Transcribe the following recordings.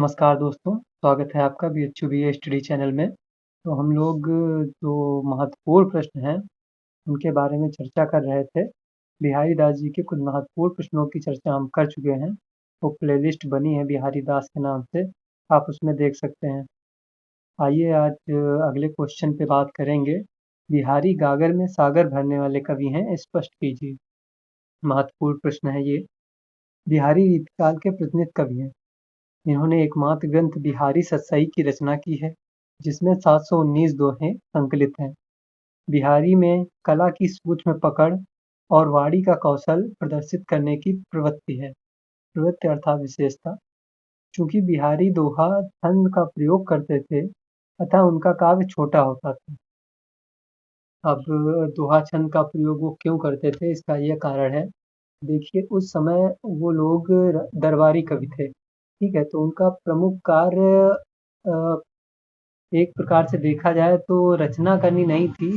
नमस्कार दोस्तों, स्वागत है आपका बीएचयू बीए स्टडी चैनल में। तो हम लोग जो महत्वपूर्ण प्रश्न हैं, उनके बारे में चर्चा कर रहे थे। बिहारी दास जी के कुछ महत्वपूर्ण प्रश्नों की चर्चा हम कर चुके हैं। वो प्लेलिस्ट बनी है बिहारी दास के नाम से, आप उसमें देख सकते हैं। आइए आज अगले क्वेश्चन पे बात करेंगे। बिहारी गागर में सागर भरने वाले कवि हैं, स्पष्ट कीजिए। महत्वपूर्ण प्रश्न है ये। बिहारी रीतिकाल के प्रतिनिधि कवि हैं। इन्होंने एकमात्र ग्रंथ बिहारी सतसई की रचना की है, जिसमें 719 दोहे संकलित हैं। बिहारी में कला की सूक्ष्म पकड़ और वाणी का कौशल प्रदर्शित करने की प्रवृत्ति है। प्रवृत्ति अर्थात विशेषता। चूंकि बिहारी दोहा छंद का प्रयोग करते थे, अतः उनका काव्य छोटा होता था। अब दोहा छंद का प्रयोग वो क्यों करते थे, इसका यह कारण है। देखिए, उस समय वो लोग दरबारी कवि थे, ठीक है। तो उनका प्रमुख कार्य एक प्रकार से देखा जाए तो रचना करनी नहीं थी,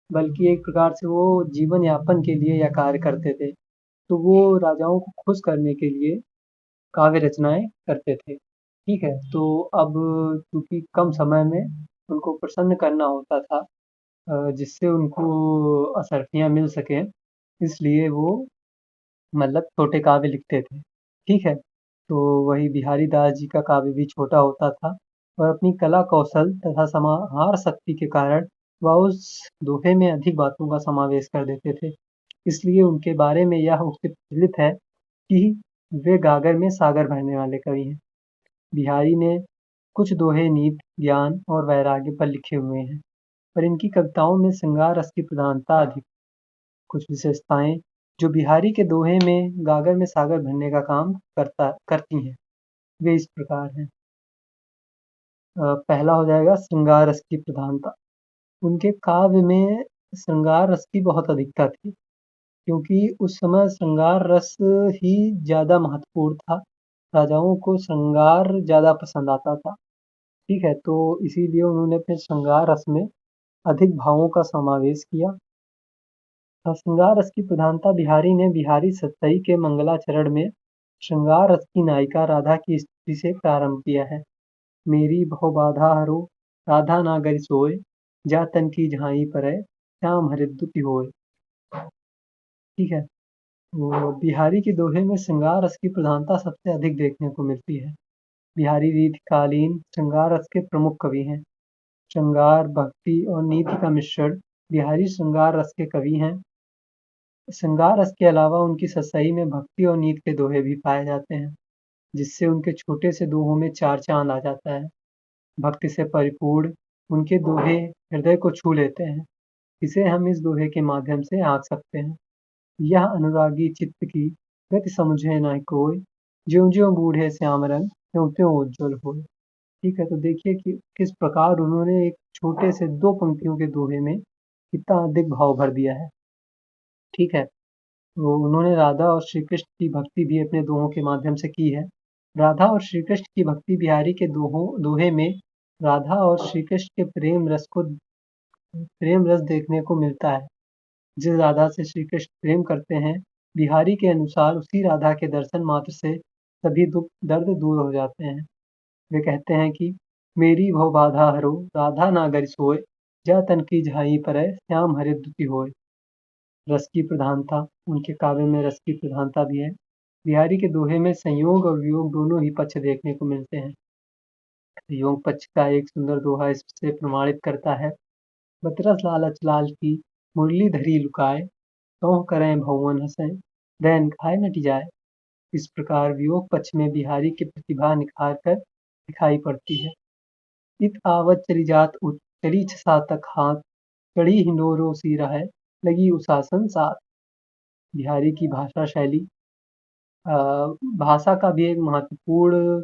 बल्कि एक प्रकार से वो जीवन यापन के लिए यह कार्य करते थे। तो वो राजाओं को खुश करने के लिए काव्य रचनाएं करते थे, ठीक है। तो अब चूंकि कम समय में उनको प्रसन्न करना होता था, जिससे उनको असरफियाँ मिल सकें, इसलिए वो मतलब छोटे काव्य लिखते थे, ठीक है। तो वही बिहारी दास जी का काव्य भी छोटा होता था और अपनी कला कौशल तथा समाहार शक्ति के कारण वह उस दोहे में अधिक बातों का समावेश कर देते थे। इसलिए उनके बारे में यह उक्ति प्रचलित है कि वे गागर में सागर भरने वाले कवि हैं। बिहारी ने कुछ दोहे नीति, ज्ञान और वैराग्य पर लिखे हुए हैं, पर इनकी कविताओं में श्रृंगार रस की प्रधानता अधिक। कुछ विशेषताएं जो बिहारी के दोहे में गागर में सागर भरने का काम करती हैं, वे इस प्रकार हैं। पहला हो जाएगा श्रृंगार रस की प्रधानता। उनके काव्य में श्रृंगार रस की बहुत अधिकता थी, क्योंकि उस समय श्रृंगार रस ही ज़्यादा महत्वपूर्ण था। राजाओं को श्रृंगार ज़्यादा पसंद आता था, ठीक है। तो इसीलिए उन्होंने अपने श्रृंगार रस में अधिक भावों का समावेश किया। श्रृंगार रस की प्रधानता बिहारी ने बिहारी सतसई के मंगलाचरण में श्रृंगार रस की नायिका राधा की स्तुति से प्रारंभ किया है। मेरी भव बाधा हरो, राधा नागर सोय, जा तन की झाई परय, श्याम हरिद्युति होय। ठीक है। तो बिहारी के दोहे में श्रृंगार रस की प्रधानता सबसे अधिक देखने को मिलती है। बिहारी रीतिकालीन श्रृंगार रस के प्रमुख कवि हैं। श्रृंगार, भक्ति और नीति का मिश्रण बिहारी श्रृंगार रस के कवि हैं। श्रृंगार रस के अलावा उनकी सतसई में भक्ति और नीति के दोहे भी पाए जाते हैं, जिससे उनके छोटे से दोहों में चार चांद आ जाता है। भक्ति से परिपूर्ण उनके दोहे हृदय को छू लेते हैं। इसे हम इस दोहे के माध्यम से आंक सकते हैं। यह अनुरागी चित्त की गति समझे न कोय, ज्यों ज्यों बूढ़े श्याम रंग, त्यों त्यों उज्ज्वल होय। ठीक है। तो देखिए कि किस प्रकार उन्होंने एक छोटे से दो पंक्तियों के दोहे में कितना अधिक भाव भर दिया है, ठीक है। तो उन्होंने राधा और श्री कृष्ण की भक्ति भी अपने दोहों के माध्यम से की है। राधा और श्री कृष्ण की भक्ति बिहारी के दोहे में राधा और श्री कृष्ण के प्रेम रस देखने को मिलता है। जिस राधा से श्री कृष्ण प्रेम करते हैं, बिहारी के अनुसार उसी राधा के दर्शन मात्र से सभी दुख दर्द दूर हो जाते हैं। वे कहते हैं कि मेरी भव बाधा हरो, राधा नागर सोय, जा तन की झाई परय, श्याम हरिद्युति होय। रस की प्रधानता, उनके काव्य में रस की प्रधानता भी है। बिहारी के दोहे में संयोग और वियोग दोनों ही पक्ष देखने को मिलते हैं। योग पक्ष का एक सुंदर दोहा इससे प्रमाणित करता है। बतरस लालच लाल की मुरली धरी लुकाए, तोह करें भवन हंसे, दैन खाए न जाए। इस प्रकार वियोग पक्ष में बिहारी की प्रतिभा निखार कर दिखाई पड़ती है। इत आवत चली जात उठ, चली छसा तक हाथ, चढ़ी हिंडोरो सी रहे, लगी उसासन साथ। बिहारी की भाषा शैली, भाषा का भी एक महत्वपूर्ण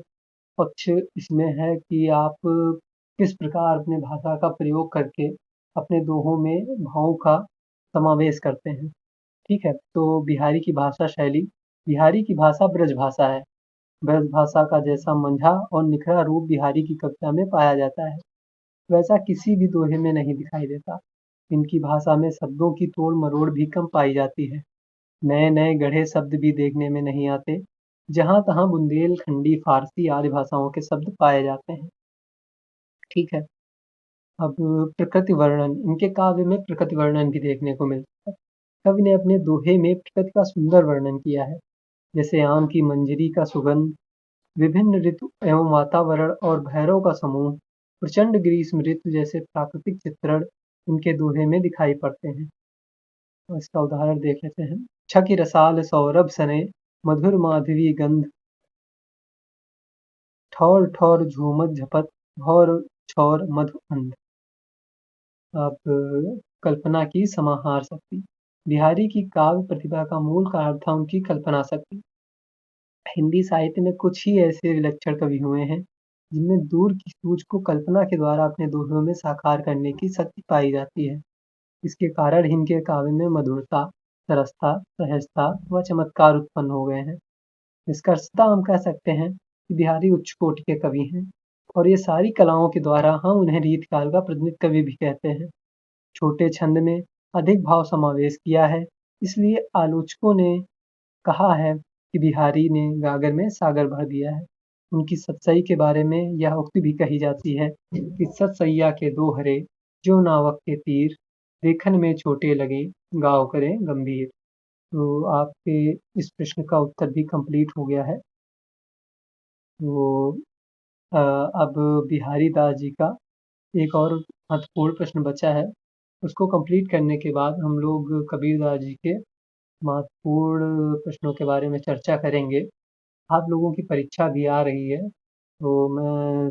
पक्ष इसमें है कि आप किस प्रकार अपने भाषा का प्रयोग करके अपने दोहों में भावों का समावेश करते हैं, ठीक है। तो बिहारी की भाषा शैली, बिहारी की भाषा ब्रज भाषा है। ब्रज भाषा का जैसा मंझा और निखरा रूप बिहारी की कविता में पाया जाता है, वैसा किसी भी दोहे में नहीं दिखाई देता। इनकी भाषा में शब्दों की तोड़ मरोड़ भी कम पाई जाती है। नए नए गढ़े शब्द भी देखने में नहीं आते। जहाँ-तहाँ बुंदेलखंडी, फारसी आदि भाषाओं के शब्द पाए जाते हैं। ठीक है। अब प्रकृति वर्णन, इनके काव्य में प्रकृति वर्णन भी देखने को मिलता है। कवि ने अपने दोहे में प्रकृति का सुंदर वर्णन किया है, जैसे आम की मंजरी का सुगंध, विभिन्न ऋतु एवं वातावरण और भैरव का समूह, प्रचंड ग्रीष्म ऋतु जैसे प्राकृतिक चित्रण इनके दोहे में दिखाई पड़ते हैं। तो इसका उदाहरण देख लेते हैं। छकी रसाल सौरभ सने, मधुर माधवी गंध, ठौर ठौर झूमत झपत, भौर छौर मधु अंध। अब कल्पना की समाहार शक्ति, बिहारी की काव्य प्रतिभा का मूल कारण था उनकी कल्पना शक्ति। हिंदी साहित्य में कुछ ही ऐसे विलक्षण कवि हुए हैं, जिनमें दूर की सूझ को कल्पना के द्वारा अपने दोहों में साकार करने की शक्ति पाई जाती है। इसके कारण ही इनके काव्य में मधुरता, सरसता, सहजता व चमत्कार उत्पन्न हो गए हैं। निष्कर्षतः हम कह सकते हैं कि बिहारी उच्च कोटि के कवि हैं और ये सारी कलाओं के द्वारा हम उन्हें रीतकाल का प्रतिनिधि कवि भी कहते हैं। छोटे छंद में अधिक भाव समावेश किया है, इसलिए आलोचकों ने कहा है कि बिहारी ने गागर में सागर भर दिया है। उनकी सतसई के बारे में यह उक्ति भी कही जाती है कि सतसैया के दो हरे, जो नावक के तीर, देखन में छोटे लगे, गाँव करें गंभीर। तो आपके इस प्रश्न का उत्तर भी कंप्लीट हो गया है। तो अब बिहारी दास जी का एक और महत्वपूर्ण प्रश्न बचा है। उसको कंप्लीट करने के बाद हम लोग कबीरदास जी के महत्वपूर्ण प्रश्नों के बारे में चर्चा करेंगे। आप लोगों की परीक्षा भी आ रही है, तो मैं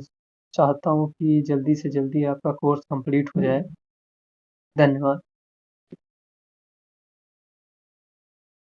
चाहता हूँ कि जल्दी से जल्दी आपका कोर्स कंप्लीट हो जाए। धन्यवाद।